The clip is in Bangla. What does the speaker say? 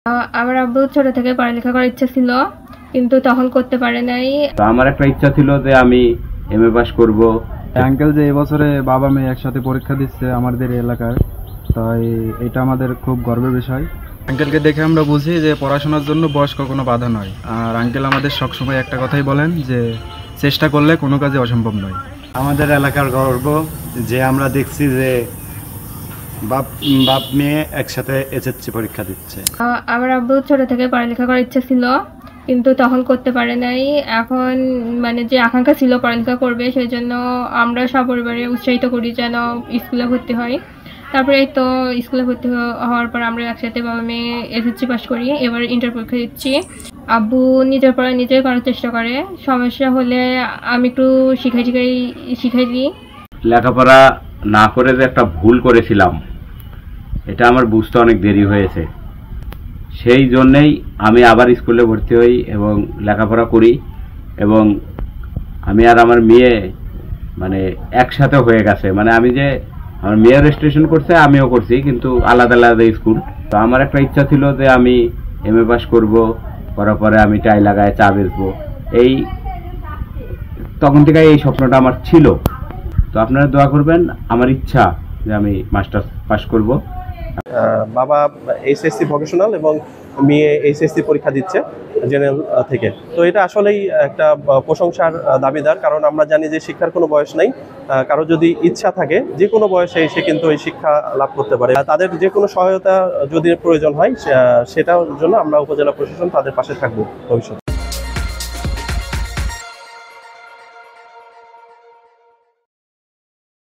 আমার আব্বু ছোট থেকে পড়ালেখা করার ইচ্ছা ছিল, কিন্তু তখন করতে পারে নাই। তো আমার একটা ইচ্ছা ছিল যে আমি এমএ পাস করব। আঙ্কেল যে এবছরে বাবা মেয়ে একসাথে পরীক্ষা দিচ্ছে আমাদের এলাকায়, তাই এটা আমাদের খুব গর্বের বিষয়। আঙ্কেলকে দেখে আমরা বুঝি যে পড়াশোনার জন্য বয়স কখনো বাধা নয়। আর আঙ্কেল আমাদের সবসময় একটা কথাই বলেন যে চেষ্টা করলে কোনো কাজে অসম্ভব নয়। আমাদের এলাকার গর্ব যে আমরা দেখছি যে বাপ মেয়ে একসাথে এসএসসি পরীক্ষা দিচ্ছে। আমার আব্বু ছোট থেকে পড়ালেখা করার ইচ্ছা ছিল, কিন্তু তখন করতে পারে নাই। এখন যে আকাঙ্ক্ষা ছিল পড়ালেখা করবে, সেই জন্য আমরা সপরিবারে উৎসাহিত করি যেন স্কুলে ভর্তি হয়। তারপরে এই তো স্কুলে ভর্তি হওয়ার পর আমরা একসাথে বাবা মেয়ে এসএসসি পাস করি, এবার ইন্টার পরীক্ষা দিচ্ছি। আব্বু নিজের পড়া নিজেই করার চেষ্টা করে, সমস্যা হলে আমি একটু শিখাই দিই। লেখাপড়া না করে যে একটা ভুল করেছিলাম, এটা আমার বুঝতে অনেক দেরি হয়েছে। সেই জন্যেই আমি আবার স্কুলে ভর্তি হই এবং লেখাপড়া করি, এবং আমি আর আমার মেয়ে একসাথে হয়ে গেছে। আমি যে আমার মেয়ে রেজিস্ট্রেশন করছে, আমিও করছি, কিন্তু আলাদা আলাদা স্কুল। তো আমার একটা ইচ্ছা ছিল যে আমি এমএ পাস করব, করার পরে আমি টাই লাগায় চা বেচবো। তখন থেকে এই স্বপ্নটা আমার ছিল। তো আপনারা দোয়া করবেন, আমার ইচ্ছা যে আমি মাস্টার্স পাস করব। বাবা এইচএসসি ভোকেশনাল এবং মেয়ে এইচএসসি পরীক্ষা দিচ্ছে জেনারেল থেকে। তো এটা আসলেই একটা প্রশংসার দাবিদার, কারণ আমরা জানি যে শিক্ষার কোনো বয়স নেই। কারো যদি ইচ্ছা থাকে যে কোনো বয়সে সে কিন্তু এই শিক্ষা লাভ করতে পারে। তাদের যে কোনো সহায়তা যদি প্রয়োজন হয়, সেটার জন্য আমরা উপজেলা প্রশাসন তাদের পাশে থাকবো ভবিষ্যতে।